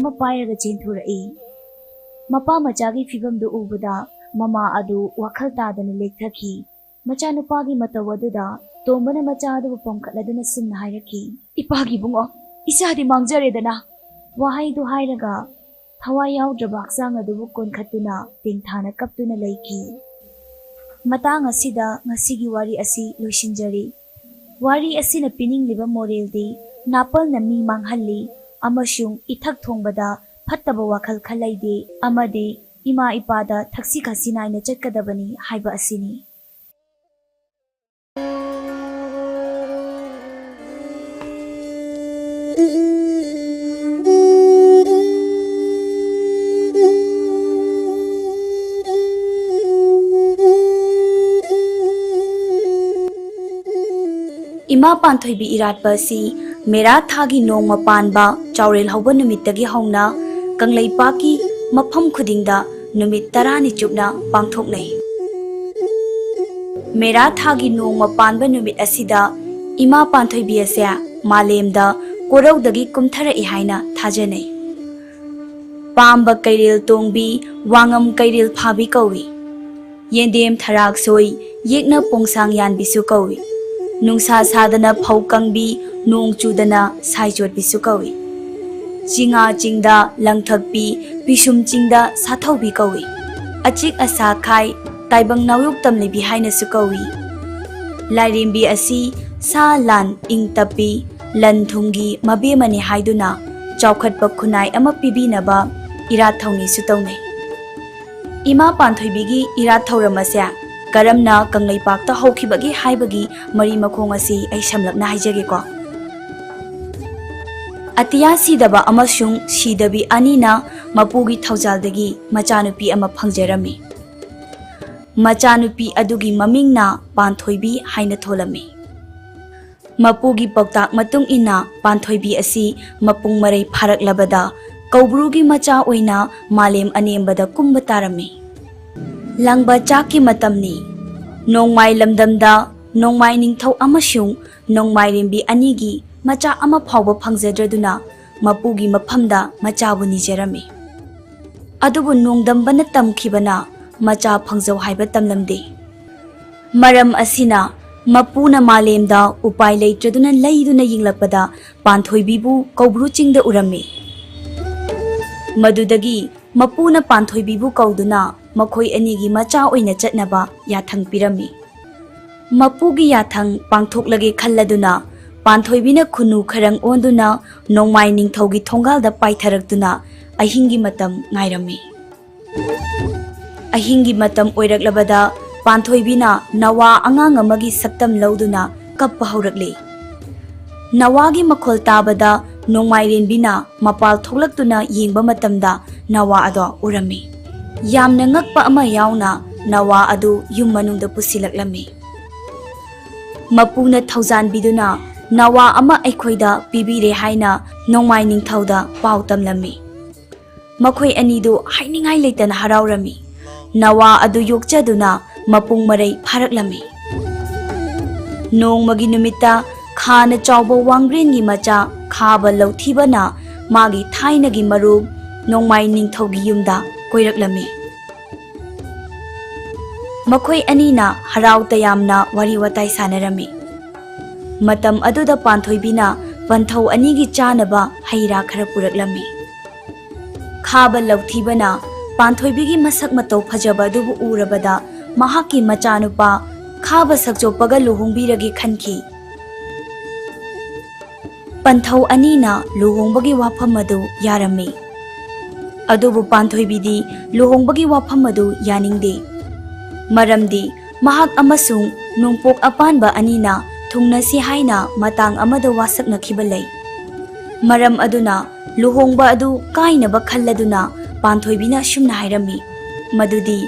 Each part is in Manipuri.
पायरगा चेंथुरई मपा मचागी फिबमदु उबदा ममा अदु वखल तादन लेखथकी मचानुपागी मतव अदुदा तोंबना मचा अदु पंखलदुना सुमना हायरकी इपागी बुंगो इसादी मांगजरेदना वाहाइदु हायरगा थवाई याउद्रबा हक्चांग अदुबु कोनखतुना तेंथाना कप्तुना लैकी मतांग असिदा ngasiगी वारी असि लोइसिनजरी वारी असिना पिनिंगलिबा मोरेलदी नापलना मी मांगहल्ली अमसुंग इथक थोंबदा फत्तबा वाखल खलैदे अमदे इमा इपादा थक्सी खासी नाइना चटकदबनी हाइबा असिनी इमा पांथोइबी इराटबा असि मेरा थागी नोंग पानबा चाउरेल हौबा नुमित्तगी हौना कंगलैपाकी मफम खुदिंगदा नुमित 10 चुपना पांथोकनै मेरा थागी नोंग पानबा नुमित असिदा इमा पांथोइबी असे मालेमदा कोरौदगी कुमथरई हाइना थाजनै पांबा कैरेल तोंबी वांगम कैरेल फाबी कौवी येंदेम थराक सोई येकना पोंगसांग यानबिसु कौवी नुंसा सादना फौ कंबी नोंग चुदना साइजोट बिसु कौवी चिंगा चिंगदा लंगथकपी पिसुम चिंगदा साथौबी कौवी अचिक असा खाई ताइबंग नावयुक तमलेबी हाइनसु कौवी लाइरेंबी असि सा लान इंग तपी लन थुंगी मबेमनी हाइदुना चौखटपा खुनाई अमा पिबीनबा इरात थौनीसु तौनै इमा पांथोइबीगी इरात थौरमसे करमना कंगलैपाकता हौखिबगी हाइबगी मरी मखोंग असि ऐ समलकना हाइजगेको अतिया सिदबा अमसुंग सिदबी अनिना मपुगी थौजालदगी मचानुपी अमा फंगजरमी मचानुपी अदुगी ममिंगना पांथोइबी हाइना थोलमी मपुगी पौताक मतुंग इना पांथोइबी असि मपुंग मरै फारकलबदा कौब्रुगी मचा ओइना मालेम अनेमबदा कुंब तारमी लंगबा चाकी मतमनी नोंगमाई लमदमदा नोंगमाई निंगथौ अमसुंग नोंगमाई रेंबी अनिगी मचा अमा फावबा फंगजद्रदुना मपुगी मफमदा मचाबु निजरमी अदुबु नोंगदमबना तमखिबना मचा फंगजौ हाइबा तमलमदे मरम असिना मपुना मालेमदा उपाय लैत्रदुना लैदुना यिंगलपदा पांथोइबीबु कौब्रु चिंगदा उरमी मदुदगी मपुना पांथोइबीबु कौदुना मखोई अनिगी मचा ओइना चटनबा याथंग पिरमी मपुगी याथंग पांथोकलगे खल्लदुना पांथोइबीना खुनु खरंग ओंदुना नोंगमाई निंगथौगी थोंगालदा पाइथरकदुना अहिंगी मतम ngairami अहिंगी मतम ओइरकलबदा पांथोइबीना नवा अंगांग अमगी सक्तम लौदुना कप्पा हौरकले नवागी मखोल ताबदा नोंगमाई रेंबीना मपाल थोलक्तुना येंगबा मतमदा नवा अदो उरमी यामना ngakpa ama yauna nawa adu yum manungda pusilaklami mapuna thaujan biduna nawa ama aikhoida pibire haina nongmai ningthauda pau tamlami makhoi anidu hainingai leitana haraurami nawa adu yokchaduna mapung marai pharaklami nongmagi numita khana chawba wangrengi macha khaba lauthibana magi thainagi maru nongmai ningthaugi yumda कोइरकलमी मखोई अनीना हराव तयामना वारी वताई सानरमी मतम अदुदा पांथोइबीना पंथौ अनीगी चानबा हैरा खर पुरकलमी खाबा लौथीबना पांथोइबीगी मसक मतौ फजबा दुबु उरबदा महाकी मचानुपा खाबा सकजोपगा लुहोंबीरगी खनखी पंथौ अनीना लुहोंबगी वाफम मदु यारमी अदुबु पांथोइबीदी लुहोंबगी वाफम मदु यानिंगदे मरमदी महाक अमसुंग नोंपोक अपानबा अनीना थुंगनसी हाइना मतांग अमदा वासकनखिबा लै मरम अदुना लुहोंबा अदु काइनबा खल्लदुना पांथोइबीना शुमना हाइरमी मदुदी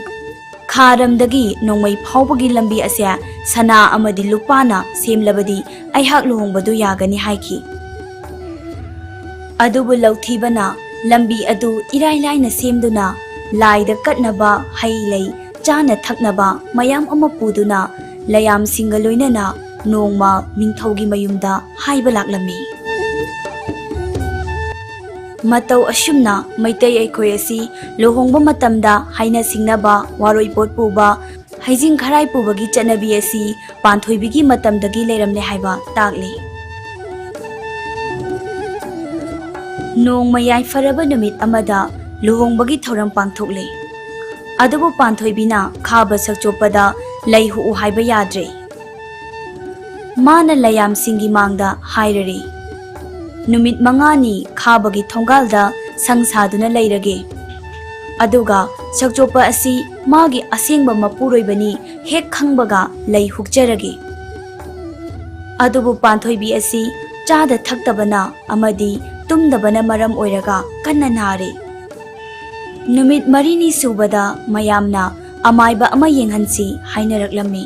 खारमदगी नोंमै फावबगी लंबी असे सना अमदी लुपाना सेमलबदी अइहाक लुहोंबदु यागनी हाइखी अदुबु लौथीबना लंबी अदु इराय लाइना सेमदुना लाइदा कटनबा हई लै चाना थकनबा मयाम अमा पुदुना लयाम सिंगा लोइनना नोंमा निंथौगी मयुमदा हाइबा लाक्लमी Matau asumna maitai aikhoi asi lohongba matamda haina singnaba waroi pot puba haijing kharai pubagi chanabi asi Panthoibigi matamdagi leiramle haiba takli. Nong mayai faraba numit amada lohongbagi thoram pangthokle. Adubu Panthoibina khaba sakchopada laihu haiba yadre. Mana layam singi mangda hairari. Numit mangani khabagi thongalda sangsaduna leirage. Aduga sakchopa asi magi asengba mapuroibani hek khangbaga lei hukjarage. Adubu Panthoibi asi chada thaktabana amadi tumdabana maram oiraga kanna nare. Numit marini subada mayamna amaiba ama yenghansi hainaraklami.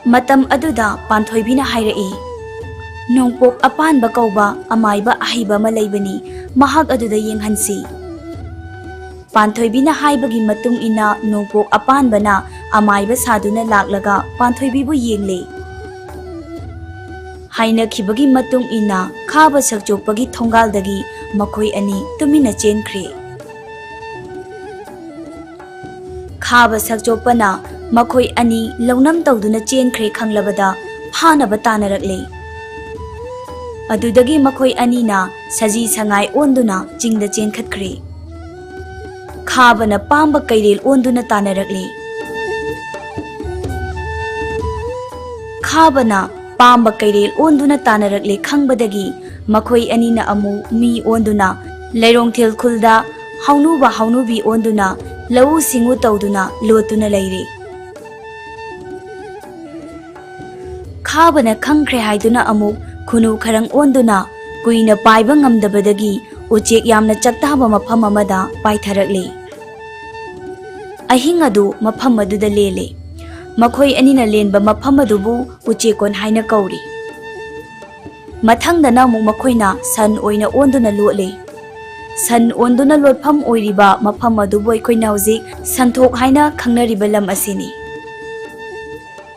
Matam aduda Panthoibina hairai. Nongpok apanba kauba amaiba ahiba malaibani mahag aduda yenghansi. Panthoibina haibagi matung ina nongpok apanbana amaiba saduna laklaga Panthoibibu yengle. Haina khibagi matung ina khaba sakchopagi thongaldagi makhoi ani tumina chenkre. Khaba sakchopana makhoi ani launam tawduna chenkre khanglabada phanaba tanarakle. Adudagi makhoi anina saji sangai onduna jingda chenkhatkre. Khabana pamba kairel onduna tanarakle. Khabana pamba kairel onduna tanarakle khangbadagi makhoi anina amu mi onduna leirongthel khulda haunuba haunubi onduna lau singu tawduna lotuna leire. Khabana khangkhre haiduna amu khunu kharang onduna kuina paiba ngamdabadagi uchek yamna chaktaba mafam amada paitharakle. Ahing adu mafam aduda lele. Makhoi anina lenba mafam adubu uchekon haina kauri. Mathangdana mu makhoina san oina onduna lotle. San onduna lotpham oiriba mafam adubu aikoina hojik santhok haina khangnariba lam asini.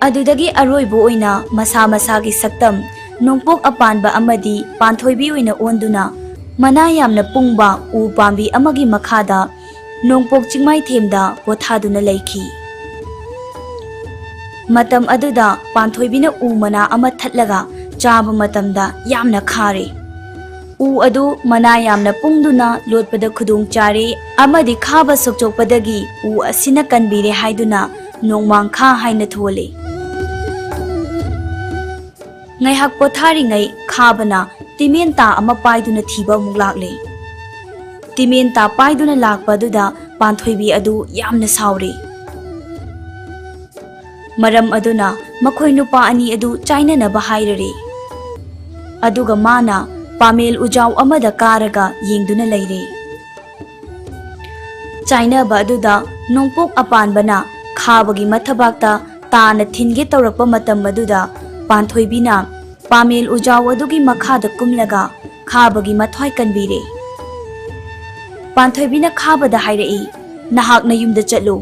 Adudagi aroibu oina masa masagi saktam nongpok apanba amadi Panthoibi oina onduna mana yamna pungba u pambi amagi makhada nongpok chingmai themda pothaduna leikhi. Matam aduda Panthoibina u mana ama thatlaga chaba matamda yamna khare. U adu mana yamna pungduna lotpada khudung chare amadi khaba sokchokpadagi u asina kanbire haiduna nongmang kha haina thole. Ngaihak pothari ngai khabana timenta ama paiduna thiba muglakle. Timenta paiduna lakpaduda Panthoibi adu yamna saure. Maram aduna makhoi nupa ani adu China na bahairare. Aduga mana pamel ujaw amada karaga yengduna leire. China ba aduda nongpok apanbana khabagi mathabakta tana thinge tawrakpa matam aduda Panthoibina pamel ujaw adugi makhada kumlaga khabagi mathwai kanbire. Panthoibina khabada hairai nahakna yumda chatlu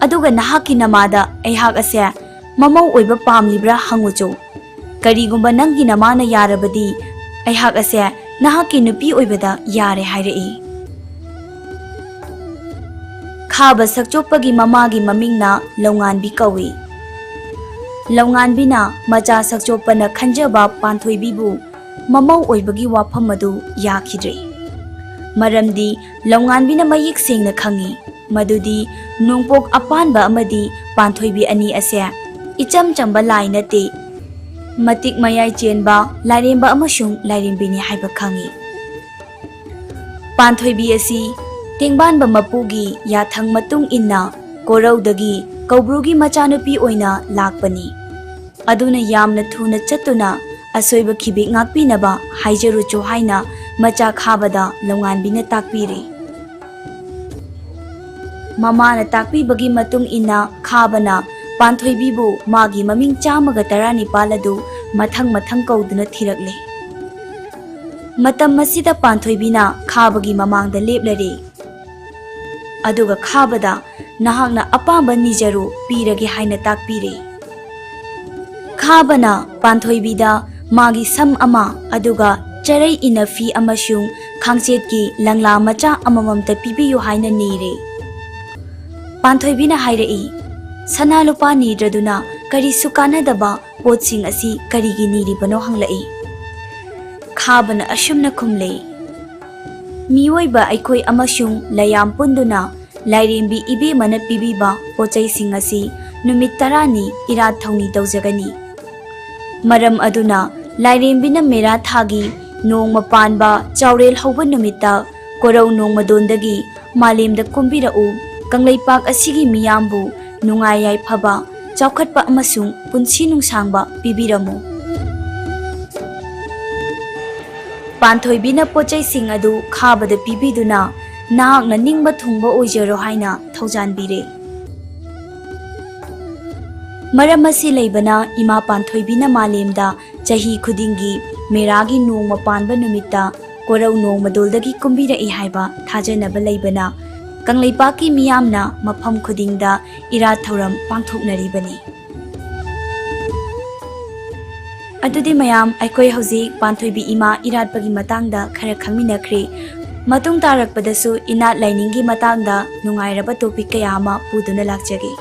aduga nahaki namada aihak ase mamau oiba pamlibra hangucho. Karigumba nangi namana yarabadi aihak ase nahaki nupi oibada yare hairai. Khaba sakchopagi mamagi mamingna Launganbi kawi. Launganbina macha sakchopana khanjaba Panthoibibu mamau oibagi wafam adu yakhidre. Maramdi Launganbina mayik sengna khangi madudi nongpok apanba amadi Panthoibi ani ase icham chamba lai nate matik mayai chenba lairemba amasung lairembini haiba khangi. Panthoibi asi tengbanba mapugi yathang matung inna koraudagi kaubrugi machanupi oina lakpani. Aduna yamna thuna chatuna asoiba khibi ngakpinaba haijarucho haina macha khabada Launganbina takpire. Mamana takpibagi matung inna khabana Panthoibibu magi maming chamaga tarani paladu mathang kauduna thirakle. Matam masida Panthoibina khabagi mamangda leplare. Aduga khabada nahakna apamba nijaru pirage haina takpire. Khabana Panthoibida magi sam ama aduga ꯆꯔꯩ ꯏꯅꯐꯤ ꯑꯃꯁꯨꯡ ꯈꯥꯡꯆꯦꯠꯀꯤ ꯂꯪꯂꯥ ꯃꯆꯥ ꯑꯃꯃꯝꯇ ꯄꯤꯕꯤꯌꯨ ꯍꯥꯏꯅ ꯅꯤꯔꯦ꯫ ꯄꯥꯟꯊꯣꯏꯕꯤꯅ ꯍꯥꯏꯔꯛꯏ, ꯁꯅꯥ ꯂꯨꯄꯥ ꯅꯤꯗ꯭ꯔꯗꯨꯅ ꯀꯔꯤꯁꯨ ꯀꯥꯟꯅꯗꯕ ꯄꯣꯠꯁꯤꯡ ꯑꯁꯤ ꯀꯔꯤꯒꯤ ꯅꯤꯔꯤꯕꯅꯣ ꯍꯪꯂꯛꯏ꯫ ꯈꯥꯕꯅ ꯑꯁꯨꯝꯅ ꯈꯨꯝꯂꯦ, ꯃꯤꯑꯣꯏꯕ ꯑꯩꯈꯣꯏ ꯑꯃꯁꯨꯡ ꯂꯌꯥꯝ ꯄꯨꯟꯗꯨꯅ ꯂꯥꯏꯔꯦꯝꯕꯤ ꯏꯕꯦꯝꯃꯅ ꯄꯤꯕꯤꯕ ꯄꯣꯠꯆꯩꯁꯤꯡ ꯑꯁꯤ ꯅꯨꯃꯤꯠ 10ꯅꯤ ꯏꯔꯥꯠ ꯊꯧꯅꯤ ꯇꯧꯖꯒꯅꯤ꯫ ꯃꯔꯝ ꯑꯗꯨꯅ ꯂꯥꯏꯔꯦꯝꯕꯤꯅ ꯃꯦꯔꯥ ꯊꯥꯒꯤ ꯅꯣꯡꯃ ꯄꯥꯟꯕ ꯆꯥꯎꯔꯦꯜ ꯍꯧꯕ ꯅꯨꯃꯤꯠꯇ ꯀꯣꯔꯧ ꯅꯣꯡꯃꯗꯣꯟꯗꯒꯤ ꯃꯥꯂꯦꯝꯗ ꯀꯨꯝꯕꯤꯔꯛꯎ, ꯀꯪꯂꯩꯄꯥꯛ ꯑꯁꯤꯒꯤ ꯃꯤꯌꯥꯝꯕꯨ ꯅꯨꯡꯉꯥꯏ ꯌꯥꯏꯐꯕ, ꯆꯥꯎꯈꯠꯄ ꯑꯃꯁꯨꯡ ꯄꯨꯟꯁꯤ ꯅꯨꯡꯁꯥꯡꯕ ꯄꯤꯕꯤꯔꯝꯃꯨ꯫ ꯄꯥꯟꯊꯣꯏꯕꯤꯅ ꯄꯣꯠꯆꯩꯁꯤꯡ ꯑꯗꯨ ꯈꯥꯕꯗ ꯄꯤꯕꯤꯗꯨꯅ ꯅꯍꯥꯛꯅ ꯅꯤꯡꯕ ꯊꯨꯡꯕ ꯑꯣꯏꯖꯔꯣ ꯍꯥꯏꯅ ꯊꯧꯖꯥꯟꯕꯤꯔꯦ꯫ ꯃꯔꯝ ꯑꯁꯤ ꯂꯩꯕꯅ ꯏꯃꯥ ꯄꯥꯟꯊꯣꯏꯕꯤꯅ ꯃꯥꯂꯦꯝꯗ ꯆꯍꯤ ꯈꯨꯗꯤꯡꯒꯤ ꯃꯦꯔꯥꯒꯤ ꯅꯣꯡꯃ ꯄꯥꯟꯕ ꯅꯨꯃꯤꯠꯇ ꯀꯣꯔꯧ ꯅꯣꯡꯃꯗꯣꯜꯗꯒꯤ ꯀꯨꯝꯕꯤꯔꯛꯏ ꯍꯥꯏꯕ ꯊꯥꯖꯅꯕ ꯂꯩꯕꯅ ꯀꯪꯂꯩꯄꯥꯛꯀꯤ ꯃꯤꯌꯥꯝꯅ ꯃꯐꯝ ꯈꯨꯗꯤꯡꯗ ꯏꯔꯥꯠ ꯊꯧꯔꯝ ꯄꯥꯡꯊꯣꯛꯅꯔꯤꯕꯅꯤ꯫ ꯑꯗꯨꯗꯤ ꯃꯌꯥꯝ ꯑꯩꯈꯣꯏ ꯍꯧꯖꯤꯛ ꯄꯥꯟꯊꯣꯏꯕꯤ ꯏꯃꯥ ꯏꯔꯥꯠꯄꯒꯤ ꯃꯇꯥꯡꯗ ꯈꯔ ꯈꯪꯃꯤꯟꯅꯈ꯭ꯔꯦ꯫ ꯃꯇꯨꯡ ꯇꯥꯔꯛꯄꯗꯁꯨ ꯏꯅꯥꯠ ꯂꯥꯏꯅꯤꯡꯒꯤ ꯃꯇꯥꯡꯗ ꯅꯨꯡꯉꯥꯏꯔꯕ ꯇꯣꯄꯤꯛ ꯀꯌꯥ ꯑꯃ ꯄꯨꯗꯨꯅ ꯂꯥꯛꯆꯒꯦ꯫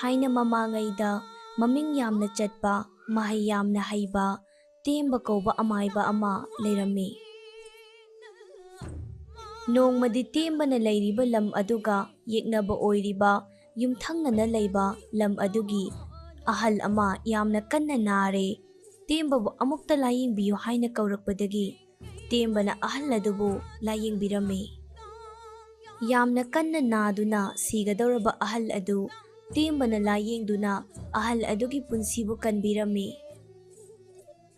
ꯊꯥꯏꯅ ꯃꯃꯥꯡꯉꯩꯗ ꯃꯃꯤꯡ ꯌꯥꯝꯅ ꯆꯠꯄ, ꯃꯍꯩ ꯌꯥꯝꯅ ꯍꯩꯕ ꯇꯦꯝꯕ ꯀꯧꯕ ꯑꯃꯥꯏꯕ ꯑꯃ ꯂꯩꯔꯝꯃꯤ꯫ ꯅꯣꯡꯃꯗꯤ ꯇꯦꯝꯕꯅ ꯂꯩꯔꯤꯕ ꯂꯝ ꯑꯗꯨꯒ ꯌꯦꯛꯅꯕ ꯑꯣꯏꯔꯤꯕ ꯌꯨꯝꯊꯪꯅꯅ ꯂꯩꯕ ꯂꯝ ꯑꯗꯨꯒꯤ ꯑꯍꯜ ꯑꯃ ꯌꯥꯝꯅ ꯀꯟꯅ ꯅꯥꯔꯦ꯫ ꯇꯦꯝꯕꯕꯨ ꯑꯃꯨꯛꯇ ꯂꯥꯌꯦꯡꯕꯤꯌꯨ ꯍꯥꯏꯅ ꯀꯧꯔꯛꯄꯗꯒꯤ ꯇꯦꯝꯕꯅ ꯑꯍꯜ ꯑꯗꯨꯕు ꯂꯥꯌꯦꯡꯕꯤꯔꯝꯃꯤ꯫ ꯌꯥꯝꯅ ꯀꯟꯅ ナꯗꯨꯅ ꯁꯤꯒꯗꯧꯔꯕ ꯑꯍꯜ ꯑꯗꯨ ꯇꯦꯝꯕꯅ ꯂꯥꯌꯦꯡꯗꯨꯅ ꯑꯍꯜ ꯑꯗꯨꯒꯤ ꯄꯨꯟꯁꯤꯕꯨ ꯀꯟꯕꯤꯔꯝꯃꯤ꯫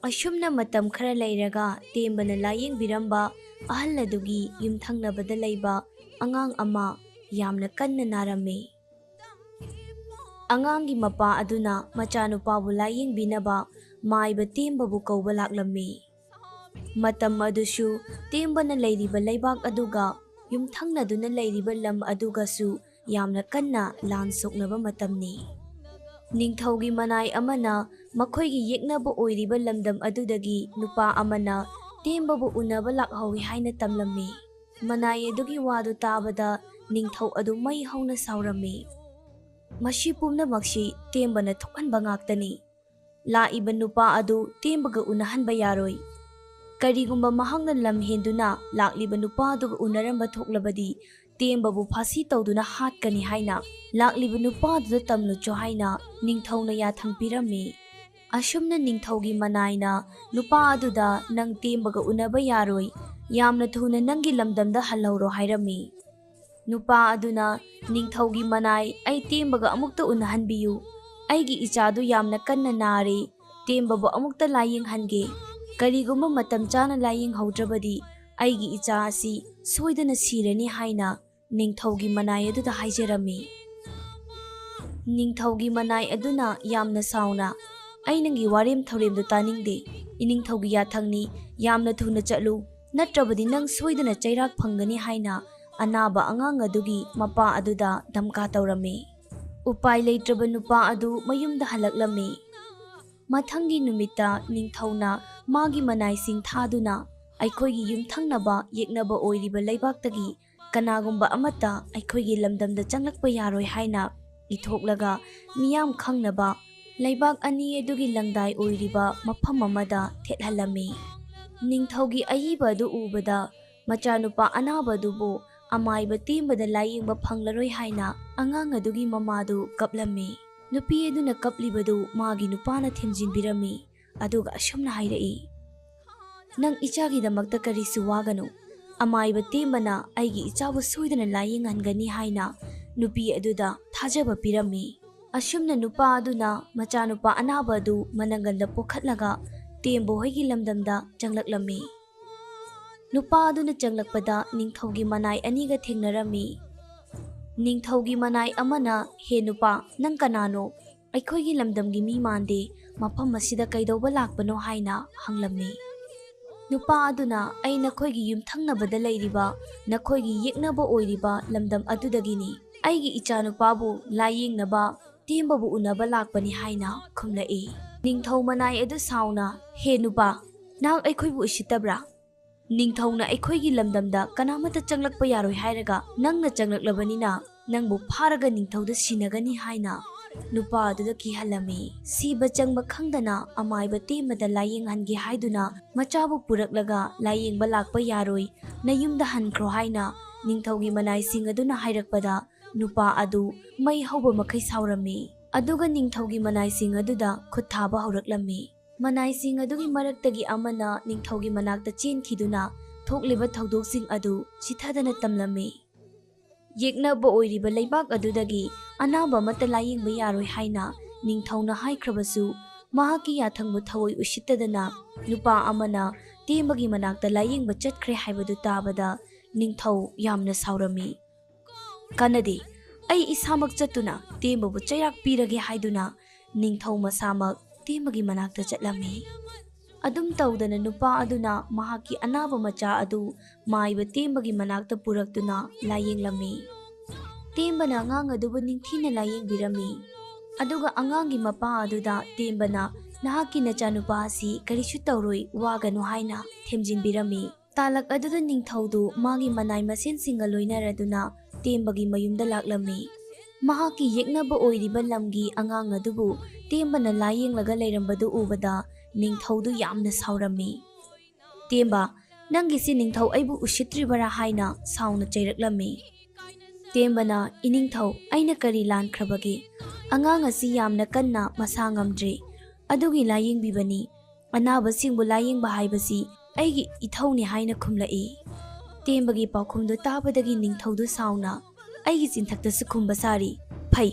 ꯑꯁꯨꯝꯅ ꯃꯇꯝ ꯈꯔ ꯂꯩꯔꯒ ꯇꯦꯝꯕꯅ ꯂꯥꯌꯦꯡꯕꯤꯔꯝꯕ ꯑꯍꯜ ꯑꯗꯨꯒꯤ ꯌꯨꯝꯊꯪꯅꯕꯗ ꯂꯩꯕ ꯑꯉꯥꯡ ꯑꯃ ꯌꯥꯝꯅ ꯀꯟꯅ ꯅꯥꯔꯝꯃꯤ꯫ ꯑꯉꯥꯡꯒꯤ ꯃꯄꯥ ꯑꯗꯨꯅ ꯃꯆꯥꯅꯨꯄꯥꯕꯨ ꯂꯥꯌꯦꯡꯕꯤꯅꯕ ꯃꯥꯏꯕ ꯇꯦꯝꯕꯕꯨ ꯀꯧꯕ ꯂꯥꯛꯂꯝꯃꯤ꯫ ꯃꯇꯝ ꯑꯗꯨꯁꯨ ꯇꯦꯝꯕꯅ ꯂꯩꯔꯤꯕ ꯂꯩꯕꯥꯛ ꯑꯗꯨꯒ ꯌꯨꯝꯊꯪꯅꯗꯨꯅ ꯂꯩꯔꯤꯕ ꯂꯝ ꯑꯗꯨꯒꯁꯨ ꯌꯥꯝꯅ ꯀꯟꯅ ꯂꯥꯟ ꯁꯣꯛꯅꯕ ꯃꯇꯝꯅꯤ꯫ ꯅꯤꯡꯊꯧꯒꯤ ꯃꯅꯥꯏ ꯑꯃꯅ ꯃꯈꯣꯏꯒꯤ ꯌꯦꯛꯅꯕ ꯑꯣꯏꯔꯤꯕ ꯂꯝꯗꯝ ꯑꯗꯨꯗꯒꯤ ꯅꯨꯄꯥ ꯑꯃꯅ ꯇꯦꯝꯕꯕꯨ ꯎꯅꯕ ꯂꯥꯛꯍꯧꯏ ꯍꯥꯏꯅ ꯇꯝꯂꯝꯃꯤ꯫ ꯃꯅꯥꯏ ꯑꯗꯨꯒꯤ ꯋꯥꯗꯨ ꯇꯥꯕꯗ ꯅꯤꯡꯊꯧ ꯑꯗꯨ ꯃꯩ ꯍꯧꯅ ꯁꯥꯎꯔꯝꯃꯤ꯫ ꯃꯁꯤ ꯄꯨꯝꯅꯃꯛꯁꯤ ꯇꯦꯝꯕꯅ ꯊꯣꯛꯍꯟꯕ ꯉꯥꯛꯇꯅꯤ꯫ ꯂꯥꯛꯏꯕ ꯅꯨꯄꯥ ꯑꯗꯨ ꯇꯦꯝꯕꯒ ꯎꯅꯍꯟꯕ ꯌꯥꯔꯣꯏ꯫ ꯀꯔꯤꯒꯨꯝꯕ ꯃꯍꯥꯛꯅ ꯂꯝ ꯍꯦꯟꯗꯨꯅ ꯂꯥꯛꯂꯤꯕ ꯅꯨꯄꯥ ꯑꯗꯨꯒ ꯎꯅꯔꯝꯕ ꯊꯣꯛꯂꯕꯗꯤ ꯇꯦꯝꯕꯕꯨ ꯐꯥꯁꯤ ꯇꯧꯗꯨꯅ ꯍꯥꯠꯀꯅꯤ ꯍꯥꯏꯅ ꯂꯥꯛꯂꯤꯕ ꯅꯨꯄꯥꯗꯨꯗ ꯇꯝꯂꯨꯆꯣ ꯍꯥꯏꯅ ꯅꯤꯡꯊꯧꯅ ꯌꯥꯊꯪ ꯄꯤꯔꯝꯃꯤ꯫ ꯑꯁꯨꯝꯅ ꯅꯤꯡꯊꯧꯒꯤ ꯃꯅꯥꯏꯅ ꯅꯨꯄꯥ ꯑꯗꯨꯗ ꯅꯪ ꯇꯦꯝꯕꯒ ꯎꯅꯕ ꯌꯥꯔꯣꯏ, ꯌꯥꯝꯅ ꯊꯨꯅ ꯅꯪꯒꯤ ꯂꯝꯗꯝꯗ ꯍꯜꯍꯧꯔꯣ ꯍꯥꯏꯔꯝꯃꯤ꯫ ꯅꯨꯄꯥ ꯑꯗꯨꯅ ꯅꯤꯡꯊꯧꯒꯤ ꯃꯅꯥꯏ, ꯑꯩ ꯇꯦꯝꯕꯒ ꯑꯃꯨꯛꯇ ꯎꯅꯍꯟꯕꯤꯌꯨ, ꯑꯩꯒꯤ ꯏꯆꯥꯗꯨ ꯌꯥꯝꯅ ꯀꯟꯅ ꯅꯥꯔꯦ, ꯇꯦꯝꯕꯕꯨ ꯑꯃꯨꯛꯇ ꯂꯥꯌꯦꯡꯍꯟꯒꯦ, ꯀꯔꯤꯒꯨꯝꯕ ꯃꯇꯝ ꯆꯥꯅ ꯂꯥꯌꯦꯡꯍꯧꯗ꯭ꯔꯕꯗꯤ ꯑꯩꯒꯤ ꯏꯆꯥ ꯑꯁꯤ ꯁꯣꯏꯗꯅ ꯁꯤꯔꯅꯤ ꯍꯥꯏꯅ ꯅꯤꯡꯊꯧꯒꯤ ꯃꯅꯥꯏ ꯑꯗꯨꯗ ꯍꯥꯏꯖꯔꯝꯃꯤ꯫ ꯅꯤꯡꯊꯧꯒꯤ ꯃꯅꯥꯏ ꯑꯗꯨꯅ ꯌꯥꯝꯅ ꯁꯥꯎꯅ, ꯑꯩ ꯅꯪꯒꯤ ꯋꯥꯔꯦꯝ ꯊꯧꯔꯦꯝꯗꯨ ꯇꯥꯅꯤꯡꯗꯦ, ꯏꯅꯤꯡꯊꯧꯒꯤ ꯌꯥꯊꯪꯅꯤ, ꯌꯥꯝꯅ ꯊꯨꯅ ꯆꯠꯂꯨ, ꯅꯠꯇ꯭ꯔꯕꯗꯤ ꯅꯪ ꯁꯣꯏꯗꯅ ꯆꯩꯔꯥꯛ ꯐꯪꯒꯅꯤ ꯍꯥꯏꯅ ꯑꯅꯥꯕ ꯑꯉꯥꯡ ꯑꯗꯨꯒꯤ ꯃꯄꯥ ꯑꯗꯨꯗ ꯙꯝꯀꯥ ꯇꯧꯔꯝꯃꯤ꯫ ꯎꯄꯥꯏ ꯂꯩꯇ꯭ꯔꯕ ꯅꯨꯄꯥ ꯑꯗꯨ ꯃꯌꯨꯝꯗ ꯍꯜꯂꯛꯂꯝꯃꯤ꯫ ꯃꯊꯪꯒꯤ ꯅꯨꯃꯤꯠꯇ ꯅꯤꯡꯊꯧꯅ ꯃꯥꯒꯤ ꯃꯅꯥꯏꯁꯤꯡ ꯊꯥꯗꯨꯅ ꯑꯩꯈꯣꯏꯒꯤ ꯌꯨꯝꯊꯪꯅꯕ ꯌꯦꯛꯅꯕ ꯑꯣꯏꯔꯤꯕ ꯂꯩꯕꯥꯛꯇꯒꯤ ꯀꯅꯥꯒꯨꯝꯕ ꯑꯃꯠꯇ ꯑꯩꯈꯣꯏꯒꯤ ꯂꯝꯗꯝꯗ ꯆꯪꯂꯛꯄ ꯌꯥꯔꯣꯏ ꯍꯥꯏꯅ ꯏꯊꯣꯛꯂꯒ ꯃꯤꯌꯥꯝ ꯈꯪꯅꯕ ꯂꯩꯕꯥꯛ ꯑꯅꯤ ꯑꯗꯨꯒꯤ ꯂꯪꯗꯥꯏ ꯑꯣꯏꯔꯤꯕ ꯃꯐꯝ ꯑꯃꯗ ꯊꯦꯠꯍꯜꯂꯝꯃꯤ꯫ ꯅꯤꯡꯊꯧꯒꯤ ꯑꯏꯕ ꯑꯗꯨ ꯎꯕꯗ ꯃꯆꯥꯅꯨꯄꯥ ꯑꯅꯥꯕ ꯑꯗꯨꯕꯨ ꯑꯃꯥꯏꯕ ꯇꯦꯝꯕꯗ ꯂꯥꯌꯦꯡꯕ ꯐꯪꯂꯔꯣꯏ ꯍꯥꯏꯅ ꯑꯉꯥꯡ ꯑꯗꯨꯒꯤ ꯃꯃꯥꯗꯨ ꯀꯞꯂꯝꯃꯤ꯫ ꯅꯨꯄꯤ ꯑꯗꯨꯅ ꯀꯞꯂꯤꯕꯗꯨ ꯃꯥꯒꯤ ꯅꯨꯄꯥꯅ ꯊꯦꯝꯖꯤꯟꯕꯤꯔꯝꯃꯤ꯫ ꯑꯗꯨꯒ ꯑꯁꯨꯝꯅ ꯍꯥꯏꯔꯛꯏ, ꯅꯪ ꯏꯆꯥꯒꯤꯗꯃꯛꯇ ꯀꯔꯤꯁꯨ ꯋꯥꯒꯅꯨ, ꯑꯃꯥꯏꯕ ꯇꯦꯝꯕꯅ ꯑꯩꯒꯤ ꯏꯆꯥꯕꯨ ꯁꯣꯏꯗꯅ ꯂꯥꯌꯦꯡꯍꯟꯒꯅꯤ ꯍꯥꯏꯅ ꯅꯨꯄꯤ ꯑꯗꯨꯗ ꯊꯥꯖꯕ ꯄꯤꯔꯝꯃꯤ꯫ ꯑꯁꯨꯝꯅ ꯅꯨꯄꯥ ꯑꯗꯨꯅ ꯃꯆꯥꯅꯨꯄꯥ ꯑꯅꯥꯕ ꯑꯗꯨ ꯃꯅꯪꯒꯟꯗ ꯄꯣꯈꯠꯂꯒ ꯇꯦꯝꯕ ꯍꯣꯏꯒꯤ ꯂꯝꯗꯝꯗ ꯆꯪꯂꯛꯂꯝꯃꯤ꯫ ꯅꯨꯄꯥ ꯑꯗꯨꯅ ꯆꯪꯂꯛꯄꯗ ꯅꯤꯡꯊꯧꯒꯤ ꯃꯅꯥꯏ ꯑꯅꯤꯒ ꯊꯦꯡꯅꯔꯝꯃꯤ꯫ ꯅꯤꯡꯊꯧꯒꯤ ꯃꯅꯥꯏ ꯑꯃꯅ, ꯍꯦ ꯅꯨꯄꯥ, ꯅꯪ ꯀꯅꯥꯅꯣ? ꯑꯩꯈꯣꯏꯒꯤ ꯂꯝꯗꯝꯒꯤ ꯃꯤ ꯃꯥꯟꯗꯦ, ꯃꯐꯝ ꯑꯁꯤꯗ ꯀꯩꯗꯧꯕ ꯂꯥꯛꯄꯅꯣ ꯍꯥꯏꯅ ꯍꯪꯂꯝꯃꯤ꯫ नुपा अदुना अई नखोइगी युमथंगनबदा लैरिबा नखोइगी येक्नबा ओइरिबा लमदम अदुदगिनी अईगी इचानुपाबु लायेंगनबा तेंबबु उनबा लाकपनि हाइना खुमलई निंगथौ मनाई अदु साउना हे नुपा नांग अखोइबु उसितब्रा निंगथौना अखोइगी लमदमदा कनामता चंगलकपा यारोइ हाइरगा नंगना चंगलकलबनिना नंगबु फारगा निंगथौदा सिनगनी हाइना नुपा अदुदा किहलमी सीबा चंगबा खंगदना अमाइबा तेमदा लायेंग हनगे हाइदुना मचाबु पुरकलगा लायेंगबा लाकपा यारोइ नयुमदा हनख्रो हाइना निंगथौगी मनाइसिंग अदुना हाइरकपदा नुपा अदु मई हौबा मखै साउरमी अदुगा निंगथौगी मनाइसिंग अदुदा खुथाबा हौरकलमी मनाइसिंग अदुगी मरक्तगी अमना निंगथौगी मनाक्ता चेनखिदुना थोकलिबा थौदोकसिंग अदु चिथादना तमलमी येक्नबा ओइरिबा लैबाक अदुदगी अनाबा मता लायेंगबा यारोइ हाइना निंगथौना हाइख्रबसु महाकी याथंगबु थवoi उसितदना नुपा अमना तेमबगी मनाक्ता लायेंगबा चटख्रे हाइबदु ताबदा निंगथौ यामना साउरमी कानदे अई इसामक चतुना तेमबु चयाक पीरगे हाइदुना निंगथौ मसामक तेमबगी मनाक्ता चटलमी अदुम तौदना नुपा अदुना महाकी अनाबा मचा अदु माइबा तेमबगी मनाक्ता पुरक्तुना लायेंगलमी तेमबना अंगांग अदुबु निंगथीना लायेंगबिरमी अदुगा अंगांगी मपा अदुदा तेमबना नहाकी नचानुपा असि करिसु तौरोइ वागनु हाइना थेमजिनबिरमी तालक अदुदा निंगथौदु मागी मनाइ मसेनसिंगा लोइनरदुना तेमबगी मयुमदा लाक्लमी महाकी येक्नबा ओइरिबा लमगी अंगांग अदुबु तेमबना लायेंगलगा लैरंबदु उबदा निंगथौदु यामना साउरमी तेमबा नंगिसि निंगथौ अइबु उसित्रिबरा हाइना साउना चैरकलमी तेमबना इनिंगथौ अइना करी लानख्रबगे अंगांग असि यामना कन्ना मसा ngamdre अदुगी लायेंगबिबनी अनाबसिंगबु लायेंगबा हाइबसि अइगी इथौनि हाइना खुमलई तेमबगी पाउखुमदु ताबदगी निंगथौदु साउना अइगी चिंथक्तसु खुमबा सारी फै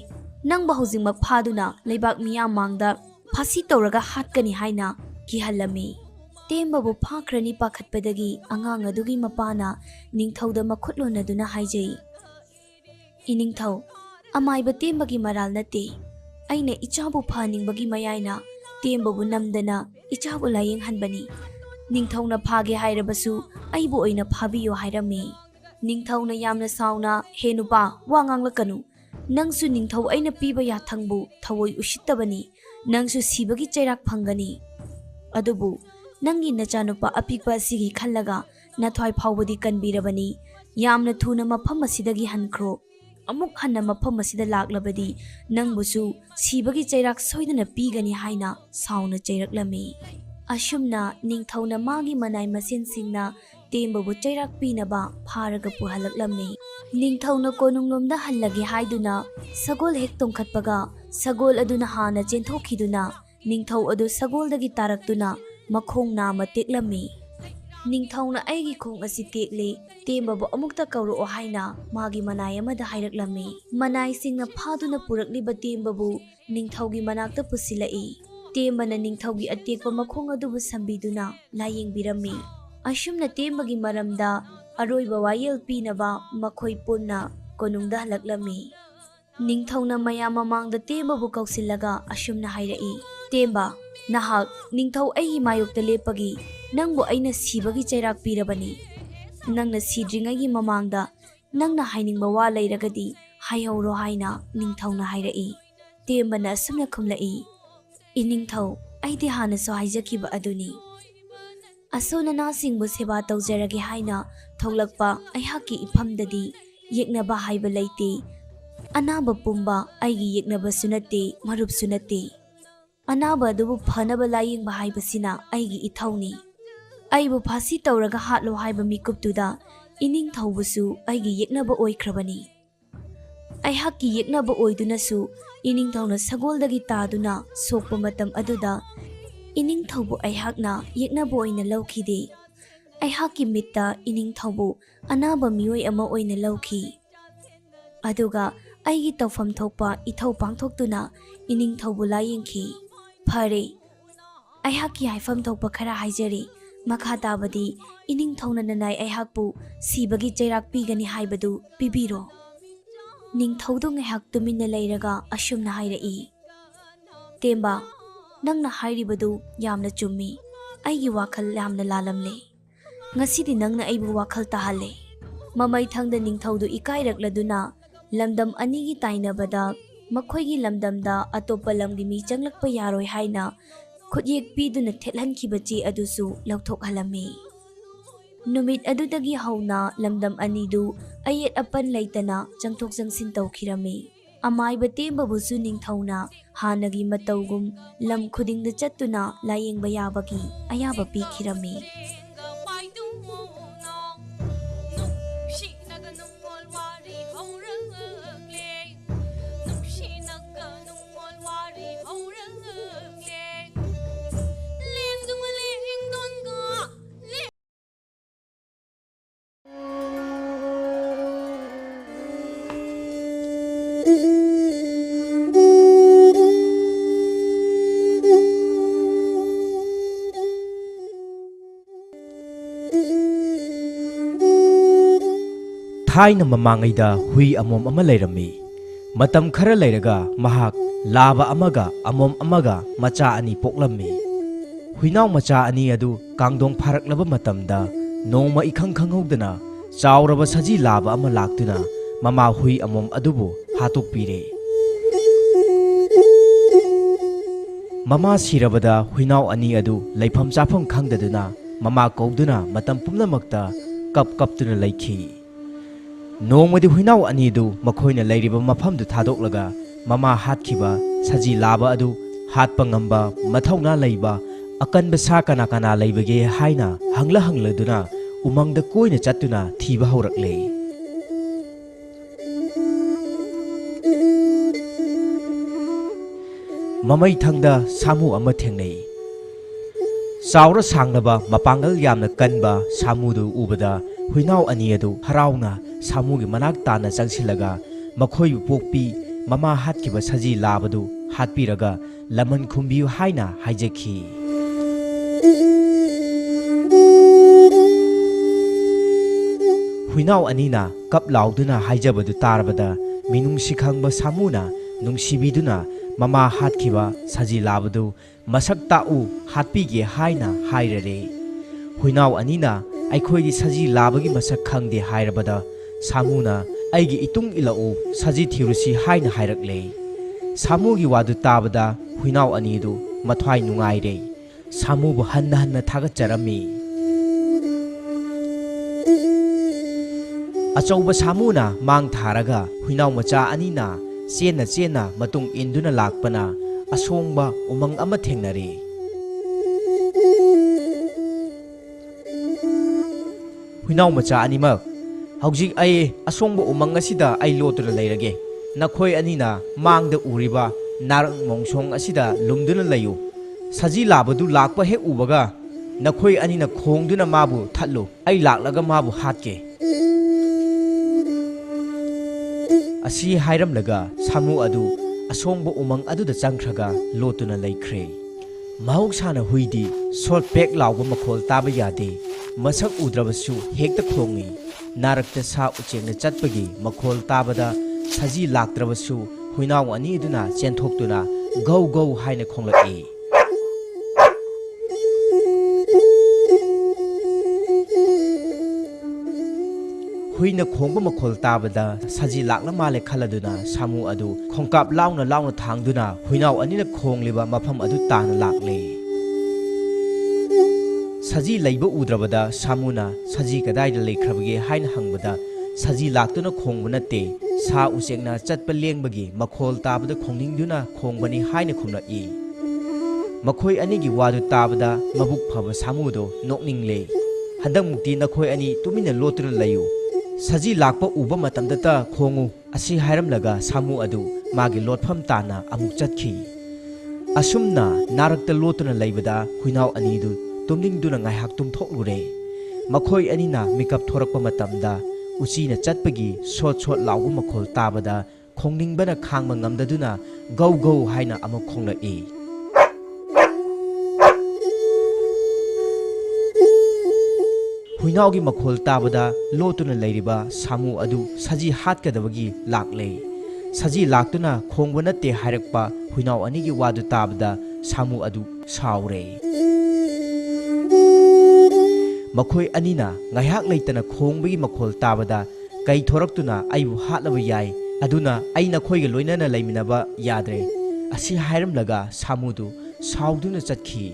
नंगबा हौजिंगमक फादुना लैबाक मियाम मांगदा फासी तौरगा हाटकनी हाइना किहलमी तेमबबु फाख्रनी पाखतपदगी अंगांग अदुगी मपाना निंगथौदा मखुटलोनदुना हाइजै इनिंगथौ अमाइबा तेमबगी मराल नते अइना इचाबु फानिंगबगी मयाइना तेमबबु नमदना इचाबु लायेंग हनबनी निंगथौना फागे हाइरबसु अइबु ओइना फाबियो हाइरमी निंगथौना यामना साउना हे नुपा वा nganglakanu नंगसु निंगथौ अइना पीबा याथंगबु थवoi उसित्तबनी नंगसु सीबगी चैराक फंगनी अदुबु नंगी नचानुपा अपिकपा सिगी खल्लगा नथवाइ फावबदी कनबिरबनी यामना थुना मफम असिदगी हनख्रो अमुक हन्ना मफम असिदा लाक्लबदी नंगबुसु सीबगी चैराक सोइदना पीगनी हाइना साउना चैरकलमी अशुमना निंगथौना मागी मनाइ मसेनसिंगना तेमबबु चैराक पीनबा फारगा पुहलकलमी निंगथौना कोनुंगलोमदा हल्लगे हाइदुना सगोल हेक तोंखतपगा सगोल अदुना हाना चेंथोखिदुना निंगथौ अदु सगोलदगी तारक्तुना मखोंग नामा टेक्लमी निंगथौना अइगी खोंग असि टेक्ले तेमबबु अमुक्ता कौरो हाइना मागी मनाइ अमदा हाइरकलमी मनाइ सिंगना फादुना पुरकलिबा तेमबबु निंगथौगी मनाक्ता पुसिलई तेमबना निंगथौगी अटेकपा मखोंग अदुबु संबिदुना लायेंगबिरमी अशुमना तेमबगी मरमदा अरोइबा वायल पीनबा मखोइ पुन्ना कोनुंगदा हलकलमी निंगथौना मयाम ममांगदा तेमबबु कौसिल्लगा अशुमना हाइरई तेमबा नहाक निंगथौ अइगी मायोक्ता लेपगी नंगबु अइना सीबगी चैराक पीरबनी नंगना सीद्रिंगैगी ममांगदा नंगना हाइनिंगबा वा लैरगदी हाइहौरो हाइना निंगथौना हाइरई तेमबना असुमना खुमलई इनिंगथौ अइदि हानसो हाइजखिबा अदुनी असोननासिंगबु सेवा तौजरगे हाइना थोलकपा अइहाकी इफमददी येक्नबा हाइबा लैते अनाबा पुंबा अइगी येक्नबसु नते मरुपसु नते अनाबा अदुबु फनबा लायेंगबा हाइबसिना अइगी इथौनी अइबु फासी तौरगा हाटलो हाइबा मिकुपतुदा इनिंगथौबुसु अइगी येक्नबा ओइख्रबनी अइहाकी येक्नबा ओइदुनसु इनिंगथौना सगोलदगी तादुना सोकपा मतम अदुदा इनिंगथौबु अइहाकना येक्नबा ओइना लौखिदे अइहाकी मित्ता इनिंगथौबु अनाबा मियोइ अमा ओइना लौखि अदुगा अइगी तौफम थोकपा इथौ पांथोक्तुना इनिंगथौबु लायेंखि फरे अइहाकी हाइफम थोकपा खरा हाइजरे मखा ताबदी इनिंगथौना ननाइ अइहाकपु सीबगी चैराक पीगनी हाइबदु पिबिरो निंगथौदु ngaiak तुमिन्ना लैरगा अशुमना हाइरई तेमबा नंगना हाइरिबदु यामना चुम्मी अइगी वाखल यामना लालमले ngasi di nang na aibu wakhal tahale. Mamay thangda ningthaudu ikairakladuna lamdam anigi tainabada makhoi gi lamdamda atopa lamgi mi changlakpa yaroi haina khudyek piduna thetlankiba che adusu lauthok halami. Numit adudagi hauna lamdam anidu ayet apan laitana changthok jangsin tawkhirami. Amai bate babusu ningthauna hanagi matawgum lam khudingda chattuna layeng bayabagi ayaba pikhirami. Thaina mamangayda hui amom ama lairami. Matam khara lairaga mahak laba amaga amom amaga macha ani poklammi. Huinaw macha ani adu kangdong pharaklaba matamda nongma ikhang khanghaudana chauraba saji laba ama laktuna mama hui amom adubu hatokpire. Mama sirabada huinaw ani adu laifam chafam khangdaduna mama kauduna matam pumnamakta kaptuna laikhi. Nongmadi huinaw anidu makhoina lairiba mafamdu thadоклага mama hatkiba saji laba adu hatpa ngamba mathawna leiba akanba sa kana kana leibage haina hangladuna umangda koina chattuna thiba haurakle. Mamai thangda samu ama thengnei. Saura sanglaba mapangal yamna kanba samudu ubada huinaw ani adu harauna samugi manak tana changsilaga makhoi pokpi mama hatkiba saji labadu hatpiraga laman khumbiu haina haijekhi. Huinaw anina kap lauduna haijabadu tarabada minung sikhangba samuna nungsibiduna mama hatkiba saji labadu masak ta'u hatpige haina hairare. Huinaw anina aikhoi saji labagi masak khangde hairabada samuna aigi itung ilau saji thirusi haina hairakle. Samugi wadu tabada huinaw anidu mathwai nungaire. Samubu hanna thagatjarami. Achauba samuna mang tharaga huinaw macha anina chena matung induna lakpana asongba umang ama thengnare. Huinaw macha animak hauji ai asongba umang asida ai lotuna leirage. Nakhoi anina mangda uriba narang mongsong asida lumduna layu. Saji labadu lakpa hek ubaga nakhoi anina khongduna mabu thatlu ai laklaga mabu hatke. Asi hairamlaga samu adu asongba umang aduda changkhraga lotuna laikhre. Mahogsana huidi salt pack lawba makhol taba yade. Masak udrabasu hekta khongi. Narakta sa uchengna chatpagi makhol tabada saji laktrabasu huinaw ani duna chenthokduna gau haina khonglaki. Huina khongba makhol tabada saji lakna male khaladuna samu adu khongkap launa thangduna huinaw anina khongliba mafam adu tana lakle. Saji laiba udrabada samuna saji kadaida laikhrabage haina hangbada saji laktuna khongba natte sa usengna chatpa lengbagi makhol tabada khongningduna khongbani haina khumlaki. Makhoi anigi wadu tabada mabuk phaba samudo nokningle. Handangmukti nakhoi ani tumina lotuna layu. Saji lakpa uba matamdata khongu asi hairamlaga samu adu magi lotpham tana amuk chatkhi. Asumna narakta lotuna laibada huinaw anidu tumningduna ngaihak tumthoklure. Makhoi anina mikap thorakpa matamda uchina chatpagi shot lawba makhol tabada khongningbana khangma ngamdaduna gau haina amuk khonglaki. Huinawgi makhol tabada lotuna leiriba samu adu saji hatkadabagi lakle. Saji laktuna khongba natte hairakpa huinaw anigi wadu tabada samu adu saure. ꯃꯈꯣꯏ ꯑꯅꯤꯅ ꯉꯥꯏꯍꯥꯛ ꯂꯩꯇꯅ ꯈꯣꯡꯕꯒꯤ ꯃꯈꯣꯜ ꯇꯥꯕꯗ ꯀꯩ ꯊꯣꯔꯛꯇꯨꯅ ꯑꯩꯕꯨ ꯍꯥꯠꯂꯕ ꯌꯥꯏ, ꯑꯗꯨꯅ ꯑꯩ ꯅꯈꯣꯏꯒ ꯂꯣꯏꯅꯅ ꯂꯩꯃꯤꯟꯅꯕ ꯌꯥꯗ꯭ꯔꯦ꯫ ꯑꯁꯤ ꯍꯥꯏꯔꯝꯂꯒ ꯁꯥꯃꯨꯗꯨ ꯁꯥꯎꯗꯨꯅ ꯆꯠꯈꯤ꯫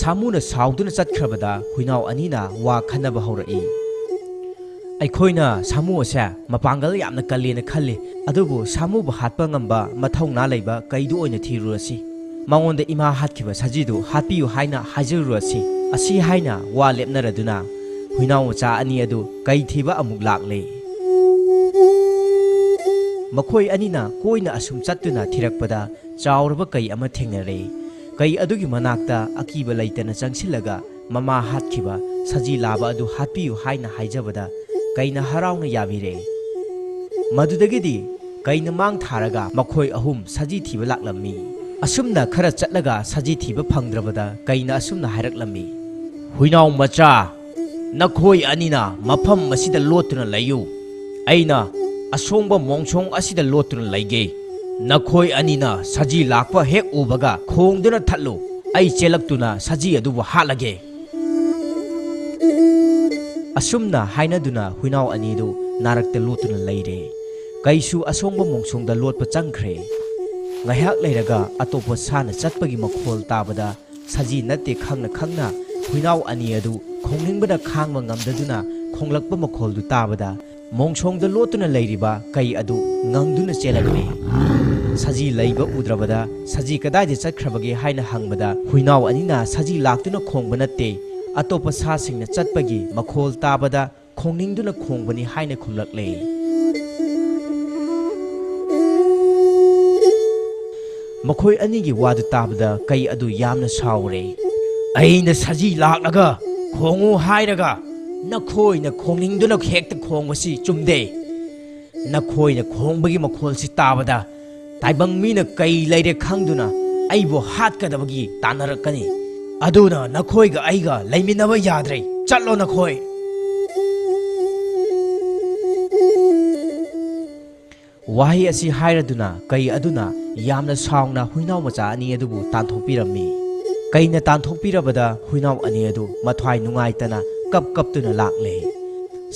ꯁꯥꯃꯨꯅ ꯁꯥꯎꯗꯨꯅ ꯆꯠꯈ꯭ꯔꯕꯗ ꯍꯨꯏꯅꯥꯎ ꯑꯅꯤꯅ ꯋꯥ ꯈꯟꯅꯕ ꯍꯧꯔꯛꯏ꯫ ꯑꯩꯈꯣꯏꯅ ꯁꯥꯃꯨ ꯑꯁꯦ ꯃꯄꯥꯡꯒꯜ ꯌꯥꯝꯅ ꯀꯜꯂꯦꯅ ꯈꯜꯂꯤ, ꯑꯗꯨꯕꯨ ꯁꯥꯃꯨꯕꯨ ꯍꯥꯠꯄ ꯉꯝꯕ ꯃꯊꯧꯅꯥ ꯂꯩꯕ ꯀꯩꯗꯨ ꯑꯣꯏꯅ ꯊꯤꯔꯨꯔꯁꯤ꯫ ꯃꯉꯣꯟꯗ ꯏꯃꯥ ꯍꯥꯠꯈꯤꯕ ꯁꯖꯤꯗꯨ ꯍꯥꯠꯄꯤꯌꯨ ꯍꯥꯏꯅ ꯍꯥꯏꯖꯔꯨꯔꯁꯤ꯫ ꯑꯁꯤ ꯍꯥꯏꯅ ꯋꯥ ꯂꯦꯞꯅꯔꯗꯨꯅ ꯍꯨꯏꯅꯥꯎ ꯃꯆꯥ ꯑꯅꯤ ꯑꯗꯨ ꯀꯩ ꯊꯤꯕ ꯑꯃꯨꯛ ꯂꯥꯛꯂꯦ꯫ ꯃꯈꯣꯏ ꯑꯅꯤꯅ ꯀꯣꯏꯅ ꯑꯁꯨꯝ ꯆꯠꯇꯨꯅ ꯊꯤꯔꯛꯄꯗ ꯆꯥꯎꯔꯕ ꯀꯩ ꯑꯃ ꯊꯦꯡꯅꯔꯦ꯫ ꯀꯩ ꯑꯗꯨꯒꯤ ꯃꯅꯥꯛꯇ ꯑꯀꯤꯕ ꯂꯩꯇꯅ ꯆꯪꯁꯤꯜꯂꯒ ꯃꯃꯥ ꯍꯥꯠꯈꯤꯕ ꯁꯖꯤ ꯂꯥꯕ ꯑꯗꯨ ꯍꯥꯠꯄꯤꯌꯨ ꯍꯥꯏꯅ ꯍꯥꯏꯖꯕꯗ ꯀꯩꯅ ꯍꯔꯥꯎꯅ ꯌꯥꯕꯤꯔꯦ꯫ ꯃꯗꯨꯗꯒꯤꯗꯤ ꯀꯩꯅ ꯃꯥꯡ ꯊꯥꯔꯒ ꯃꯈꯣꯏ ꯑꯍꯨꯝ ꯁꯖꯤ ꯊꯤꯕ ꯂꯥꯛꯂꯝꯃꯤ꯫ ꯑꯁꯨꯝꯅ ꯈꯔ ꯆꯠꯂꯒ ꯁꯖꯤ ꯊꯤꯕ ꯐꯪꯗ꯭ꯔꯕꯗ ꯀꯩꯅ ꯑꯁꯨꯝꯅ ꯍꯥꯏꯔꯛꯂꯝꯃꯤ꯫ ꯍꯨꯏꯅꯥꯎ ꯃꯆꯥ, ꯅꯈꯣꯏ ꯑꯅꯤꯅ ꯃꯐꯝ ꯑꯁꯤꯗ ꯂꯣꯠꯇꯨꯅ ꯂꯩꯌꯨ, ꯑꯩꯅ ꯑꯁꯣꯡꯕ ꯃꯣꯡꯁꯣꯡ ꯑꯁꯤꯗ ꯂꯣꯠꯇꯨꯅ ꯂꯩꯒꯦ꯫ ꯅꯈꯣꯏ ꯑꯅꯤꯅ ꯁꯖꯤ ꯂꯥꯛꯄ ꯍꯦꯛ ꯎꯕꯒ ꯈꯣꯡꯗꯨꯅ ꯊꯠꯂꯨ, ꯑꯩ ꯆꯦꯜꯂꯛꯇꯨꯅ ꯁꯖꯤ ꯑꯗꯨꯕꯨ ꯍꯥꯠꯂꯒꯦ꯫ ꯑꯁꯨꯝꯅ ꯍꯥꯏꯅꯗꯨꯅ ꯍꯨꯏꯅꯥꯎ ꯑꯅꯤꯗꯨ ꯅꯥꯔꯛꯇ ꯂꯣꯠꯇꯨꯅ ꯂꯩꯔꯦ꯫ ꯀꯩꯁꯨ ꯑꯁꯣꯡꯕ ꯃꯣꯡꯁꯣꯡꯗ ꯂꯣꯠꯄ ꯆꯪꯈ꯭ꯔꯦ꯫ ꯉꯥꯏꯍꯥꯛ ꯂꯩꯔꯒ ꯑꯇꯣꯞꯄ ꯁꯥꯅ ꯆꯠꯄꯒꯤ ꯃꯈꯣꯜ ꯇꯥꯕꯗ ꯁꯖꯤ ꯅꯠꯇꯦ ꯈꯪꯅ ꯈꯪꯅ ꯍꯨꯏꯅꯥꯎ ꯑꯅꯤ ꯑꯗꯨ ꯈꯣꯡꯅꯤꯡꯕꯅ ꯈꯥꯡꯕ ꯉꯝꯗꯗꯨꯅ ꯈꯣꯡꯂꯛꯄ ꯃꯈꯣꯜꯗꯨ ꯇꯥꯕꯗ ꯃꯣꯡꯁꯣꯡꯗ ꯂꯣꯠꯇꯨꯅ ꯂꯩꯔꯤꯕ ꯀꯩ ꯑꯗꯨ ꯉꯪꯗꯨꯅ ꯆꯦꯜꯂꯛꯂꯦ꯫ ꯁꯖꯤ ꯂꯩꯕ ꯎꯗ꯭ꯔꯕꯗ ꯁꯖꯤ ꯀꯗꯥꯏꯗ ꯆꯠꯈ꯭ꯔꯕꯒꯦ ꯍꯥꯏꯅ ꯍꯪꯕꯗ ꯍꯨꯏꯅꯥꯎ ꯑꯅꯤꯅ ꯁꯖꯤ ꯂꯥꯛꯇꯨꯅ ꯈꯣꯡꯕ ꯅꯠꯇꯦ, ꯑꯇꯣꯞꯄ ꯁꯥꯁꯤꯡꯅ ꯆꯠꯄꯒꯤ ꯃꯈꯣꯜ ꯇꯥꯕꯗ ꯈꯣꯡꯅꯤꯡꯗꯨꯅ ꯈꯣꯡꯕꯅꯤ ꯍꯥꯏꯅ ꯈꯨꯝꯂꯛꯂꯦ꯫ ꯃꯈꯣꯏ ꯑꯅꯤꯒꯤ ꯋꯥꯗꯨ ꯇꯥꯕꯗ ꯀꯩ ꯑꯗꯨ ꯌꯥꯝꯅ ꯁꯥꯎꯔꯦ꯫ ꯑꯩꯅ ꯁꯖꯤ ꯂꯥꯛꯂꯒ ꯈꯣꯡꯉꯨ ꯍꯥꯏꯔꯒ ꯅꯈꯣꯏꯅ ꯈꯣꯡꯅꯤꯡꯗꯨꯅ ꯍꯦꯛꯇ ꯈꯣꯡꯕꯁꯤ ꯆꯨꯝꯗꯦ꯫ ꯅꯈꯣꯏꯅ ꯈꯣꯡꯕꯒꯤ ꯃꯈꯣꯜꯁꯤ ꯇꯥꯕꯗ ꯇꯥꯏꯕꯪ ꯃꯤꯅ ꯀꯩ ꯂꯩꯔꯦ ꯈꯪꯗꯨꯅ ꯑꯩꯕꯨ ꯍꯥꯠꯀꯗꯕꯒꯤ ꯇꯥꯟꯅꯔꯛꯀꯅꯤ, ꯑꯗꯨꯅ ꯅꯈꯣꯏꯒ ꯑꯩꯒ ꯂꯩꯃꯤꯟꯅꯕ ꯌꯥꯗ꯭ꯔꯦ, ꯆꯠꯂꯣ ꯅꯈꯣꯏ꯫ ꯋꯥꯍꯩ ꯑꯁꯤ ꯍꯥꯏꯔꯗꯨꯅ ꯀꯩ ꯑꯗꯨꯅ ꯌꯥꯝꯅ ꯁꯥꯎꯅ ꯍꯨꯏꯅꯥꯎ ꯃꯆꯥ ꯑꯅꯤ ꯑꯗꯨꯕꯨ ꯇꯥꯟꯊꯣꯛꯄꯤꯔꯝꯃꯤ꯫ ꯀꯩꯅ ꯇꯥꯟꯊꯣꯛꯄꯤꯔꯕꯗ ꯍꯨꯏꯅꯥꯎ ꯑꯅꯤ ꯑꯗꯨ ꯃꯊ꯭ꯋꯥꯏ ꯅꯨꯡꯉꯥꯏꯇꯅ ꯀꯞꯇꯨꯅ ꯂꯥꯛꯂꯦ꯫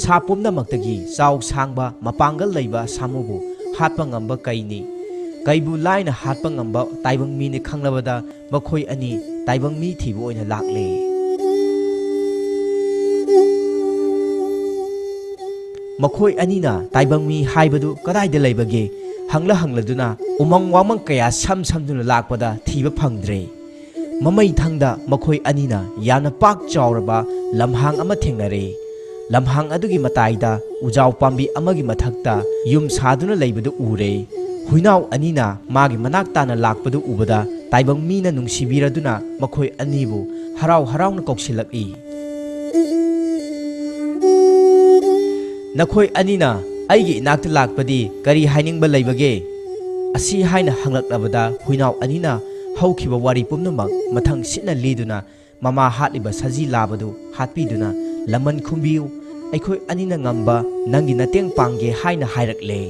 ꯁꯥ ꯄꯨꯝꯅꯃꯛꯇꯒꯤ ꯆꯥꯎ ꯁꯥꯡꯕ ꯃꯄꯥꯡꯒꯜ ꯂꯩꯕ ꯁꯥꯃꯨꯕꯨ ꯍꯥꯠꯄ ꯉꯝꯕ ꯀꯩꯅꯤ꯫ ꯀꯩꯕꯨ ꯂꯥꯏꯅ ꯍꯥꯠꯄ ꯉꯝꯕ ꯇꯥꯏꯕꯪ ꯃꯤꯅꯤ ꯈꯪꯂꯕꯗ ꯃꯈꯣꯏ ꯑꯅꯤ ꯇꯥꯏꯕꯪ ꯃꯤ ꯊꯤꯕ ꯑꯣꯏꯅ ꯂꯥꯛꯂꯦ꯫ ꯃꯈꯣꯏ ꯑꯅꯤꯅ ꯇꯥꯏꯕꯪ ꯃꯤ ꯍꯥꯏꯕꯗꯨ ꯀꯗꯥꯏꯗ ꯂꯩꯕꯒꯦ ꯍꯪꯂꯗꯨꯅ ꯎꯃꯪ ꯋꯥꯃꯪ ꯀꯌꯥ ꯁꯝꯗꯨꯅ ꯂꯥꯛꯄꯗ ꯊꯤꯕ ꯐꯪꯗ꯭ꯔꯦ꯫ ꯃꯃꯩꯊꯪꯗ ꯃꯈꯣꯏ ꯑꯅꯤꯅ ꯌꯥꯝꯅ ꯄꯥꯛ ꯆꯥꯎꯔꯕ ꯂꯝꯍꯥꯡ ꯑꯃ ꯊꯦꯡꯅꯔꯦ꯫ ꯂꯝꯍꯥꯡ ꯑꯗꯨꯒꯤ ꯃꯇꯥꯏꯗ ꯎꯖꯥꯎ ꯄꯥꯝꯕꯤ ꯑꯃꯒꯤ ꯃꯊꯛꯇ ꯌꯨꯝ ꯁꯥꯗꯨꯅ ꯂꯩꯕꯗꯨ ꯎꯔꯦ꯫ ꯍꯨꯏꯅꯥꯎ ꯑꯅꯤꯅ ꯃꯥꯒꯤ ꯃꯅꯥꯛ ꯇꯥꯅ ꯂꯥꯛꯄꯗꯨ ꯎꯕꯗ ꯇꯥꯏꯕꯪ ꯃꯤꯅ ꯅꯨꯡꯁꯤꯕꯤꯔꯗꯨꯅ ꯃꯈꯣꯏ ꯑꯅꯤꯕꯨ ꯍꯔꯥꯎ ꯍꯔꯥꯎꯅ ꯀꯧꯁꯤꯜꯂꯛꯏ꯫ ꯅꯈꯣꯏ ꯑꯅꯤꯅ ꯑꯩꯒꯤ ꯏꯅꯥꯛꯇ ꯂꯥꯛꯄꯗꯤ ꯀꯔꯤ ꯍꯥꯏꯅꯤꯡꯕ ꯂꯩꯕꯒꯦ? ꯑꯁꯤ ꯍꯥꯏꯅ ꯍꯪꯂꯛꯂꯕꯗ ꯍꯨꯏꯅꯥꯎ ꯑꯅꯤꯅ ꯍꯧꯈꯤꯕ ꯋꯥꯔꯤ ꯄꯨꯝꯅꯃꯛ ꯃꯊꯪ ꯁꯤꯠꯅ ꯂꯤꯗꯨꯅ ꯃꯃꯥ ꯍꯥꯠꯂꯤꯕ ꯁꯖꯤ ꯂꯥꯕꯗꯨ ꯍꯥꯠꯄꯤꯗꯨꯅ ꯂꯃꯟ ꯈꯨꯝꯕꯤꯌꯨ, ꯑꯩꯈꯣꯏ ꯑꯅꯤꯅ ꯉꯝꯕ ꯅꯪꯒꯤ ꯃꯇꯦꯡ ꯄꯥꯡꯒꯦ ꯍꯥꯏꯅ ꯍꯥꯏꯔꯛꯂꯦ꯫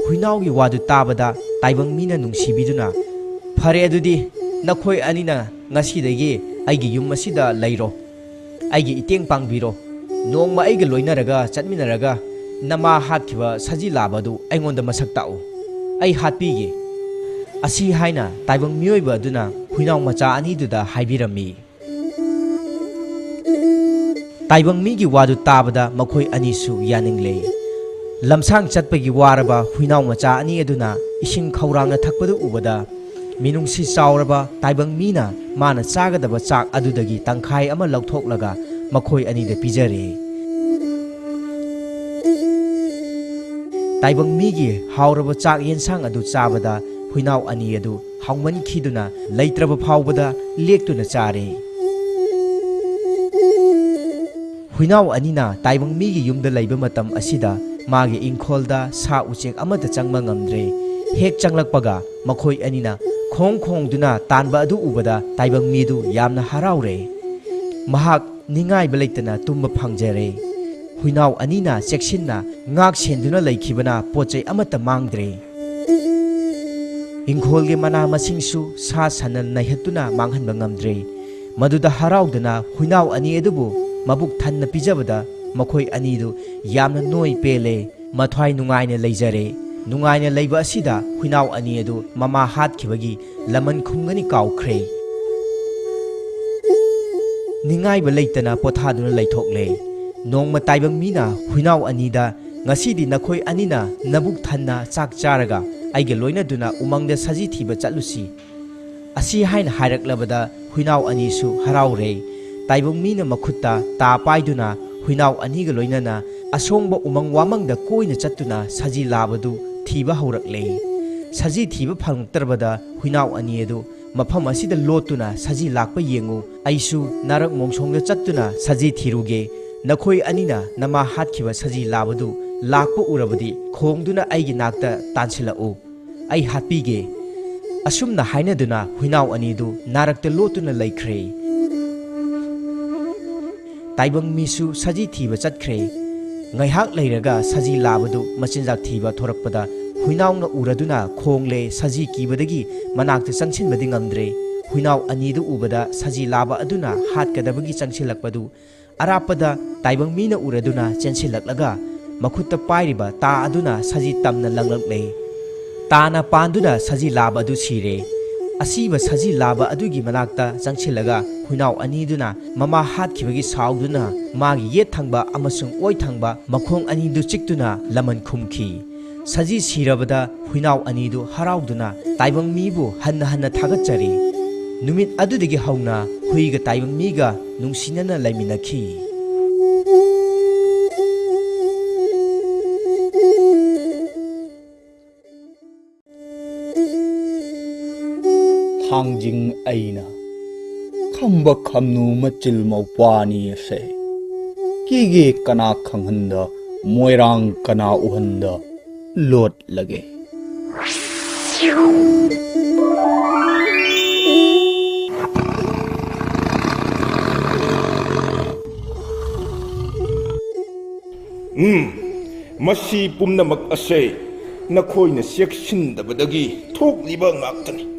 ꯍꯨꯏꯅꯥꯎꯒꯤ ꯋꯥꯗꯨ ꯇꯥꯕꯗ ꯇꯥꯏꯕꯪ ꯃꯤꯅ ꯅꯨꯡꯁꯤꯕꯤꯗꯨꯅ ꯐꯔꯦ ꯑꯗꯨꯗꯤ ꯅꯈꯣꯏ ꯑꯅꯤꯅ ꯉꯁꯤꯗꯒꯤ ꯑꯩꯒꯤ ꯌꯨꯝ ꯑꯁꯤꯗ ꯂꯩꯔꯣ, ꯑꯩꯒꯤ ꯏꯇꯦꯡ ꯄꯥꯡꯕꯤꯔꯣ, ꯅꯣꯡꯃ ꯑꯩꯒ ꯂꯣꯏꯅꯔꯒ ꯆꯠꯃꯤꯟꯅꯔꯒ ꯅꯃꯥ ꯍꯥꯠꯈꯤꯕ ꯁꯖꯤ ꯂꯥꯕꯗꯨ ꯑꯩꯉꯣꯟꯗ ꯃꯁꯛ ꯇꯥꯛꯎ, ꯑꯩ ꯍꯥꯠꯄꯤꯒꯦ꯫ ꯑꯁꯤ ꯍꯥꯏꯅ ꯇꯥꯏꯕꯪ ꯃꯤꯑꯣꯏꯕ ꯑꯗꯨꯅ ꯍꯨꯏꯅꯥꯎ ꯃꯆꯥ ꯑꯅꯤꯗꯨꯗ ꯍꯥꯏꯕꯤꯔꯝꯃꯤ꯫ ꯇꯥꯏꯕꯪ ꯃꯤꯒꯤ ꯋꯥꯗꯨ ꯇꯥꯕꯗ ꯃꯈꯣꯏ ꯑꯅꯤꯁꯨ ꯌꯥꯅꯤꯡꯂꯦ꯫ ꯂꯝꯁꯥꯡ ꯆꯠꯄꯒꯤ ꯋꯥꯔꯕ ꯍꯨꯏꯅꯥꯎ ꯃꯆꯥ ꯑꯅꯤ ꯑꯗꯨꯅ ꯏꯁꯤꯡ ꯈꯧꯔꯥꯡꯅ ꯊꯛꯄꯗꯨ ꯎꯕꯗ ꯃꯤꯅꯨꯡꯁꯤ ꯆꯥꯎꯔꯕ ꯇꯥꯏꯕꯪ ꯃꯤꯅ ꯃꯥꯅ ꯆꯥꯒꯗꯕ ꯆꯥꯛ ꯑꯗꯨꯗꯒꯤ ꯇꯪꯈꯥꯏ ꯑꯃ ꯂꯧꯊꯣꯛꯂꯒ ꯃꯈꯣꯏ ꯑꯅꯤꯗ ꯄꯤꯖꯔꯦ꯫ ꯇꯥꯏꯕꯪ ꯃꯤꯒꯤ ꯍꯥꯎꯔꯕ ꯆꯥꯛ ꯌꯦꯟꯁꯥꯡ ꯑꯗꯨ ꯆꯥꯕꯗ ꯍꯨꯏꯅꯥꯎ ꯑꯅꯤ ꯑꯗꯨ ꯍꯥꯎꯃꯟꯈꯤꯗꯨꯅ ꯂꯩꯇ꯭ꯔꯕ ꯐꯥꯎꯕꯗ ꯂꯦꯛꯇꯨꯅ ꯆꯥꯔꯦ꯫ ꯍꯨꯏꯅꯥꯎ ꯑꯅꯤꯅ ꯇꯥꯏꯕꯪ ꯃꯤꯒꯤ ꯌꯨꯝꯗ ꯂꯩꯕ ꯃꯇꯝ ꯑꯁꯤꯗ ꯃꯥꯒꯤ ꯏꯪꯈꯣꯜꯗ ꯁꯥ ꯎꯆꯦꯛ ꯑꯃꯠꯇ ꯆꯪꯕ ꯉꯝꯗ꯭ꯔꯦ꯫ ꯍꯦꯛ ꯆꯪꯂꯛꯄꯒ ꯃꯈꯣꯏ ꯑꯅꯤꯅ ꯈꯣꯡꯗꯨꯅ ꯇꯥꯟꯕ ꯑꯗꯨ ꯎꯕꯗ ꯇꯥꯏꯕꯪ ꯃꯤꯗꯨ ꯌꯥꯝꯅ ꯍꯔꯥꯎꯔꯦ꯫ ꯃꯍꯥꯛ ꯅꯤꯡꯉꯥꯏꯕ ꯂꯩꯇꯅ ꯇꯨꯝꯕ ꯐꯪꯖꯔꯦ꯫ ꯍꯨꯏꯅꯥꯎ ꯑꯅꯤꯅ ꯆꯦꯛꯁꯤꯟꯅ ꯉꯥꯛ ꯁꯦꯟꯗꯨꯅ ꯂꯩꯈꯤꯕꯅ ꯄꯣꯠ ꯆꯩ ꯑꯃꯠꯇ ꯃꯥꯡꯗ꯭ꯔꯦ꯫ Ingkholge mana masingsu sa sanal naihatuna manghanba ngamdre maduda haraudana huinaw ani edubu mabuk thanna pijabada makhoi anidu yamna noi pele mathwai nungaina leijare nungaina leiba asida huinaw ani edu mama hatkhibagi laman khumgani kawkhre ningai ba leitana pothaduna leithokle nongma taibang mina huinaw anida ngasidi nakhoi anina nabuk thanna chak charaga aige loina duna umangda saji thiba chatlusi asi hain hairak huinaw ani su haraure taibong mina makhutta ta paiduna huinaw ani ga loina na asongba umang wamangda koina chatuna saji labadu thiba haurakle saji thiba phangtarbada huinaw ani edu mafam asida lotuna saji lakpa yengu aisu narak mongsongda chatuna saji thiruge nakhoi anina nama hatkhiba saji labadu lakpa urabadi khongduna aigi nakta tansilau ai hatpige asumna hainaduna huinaw anidu narakta lotuna laikhre taibang misu saji thiba chatkre ngaihak leiraga saji labadu machinjak thiba thorakpada huinawna uraduna khongle saji kibadagi manakta changsinbadi ngamdre huinaw anidu ubada saji laba aduna hatkadabagi changsilakpadu arapada taibang mina uraduna chensilaklaga makhutta pairiba ta aduna saji tamna langlakle ताना पांदुना सजी लाब अदु सिरे असीब सजी लाब अदुगी मनाक्ता चंगसिलगा हुइनाव अनीदुना ममा हातखिबगी साउदुना मागी ये थंगबा अमसुंग ओइ थंगबा मखोंग अनीदु चिक्तुना लमन खुमखी सजी सिरबदा हुइनाव अनीदु हराउदुना ताइबंग मीबु हन्ना हन्ना थागतचरी नुमित अदुदगी हौना हुइगा ताइबंग मीगा नुंसिनना लैमिनखी थांजिंग अइना खम्बा खमनु मचिल मौपानी से कीगे कना खंगहंदा मोयरांग कना उहंदा लोट लगे मसी पुम्नमक असे नखोइना सेक्सिनदबदगी थोक्लिबा ngaktani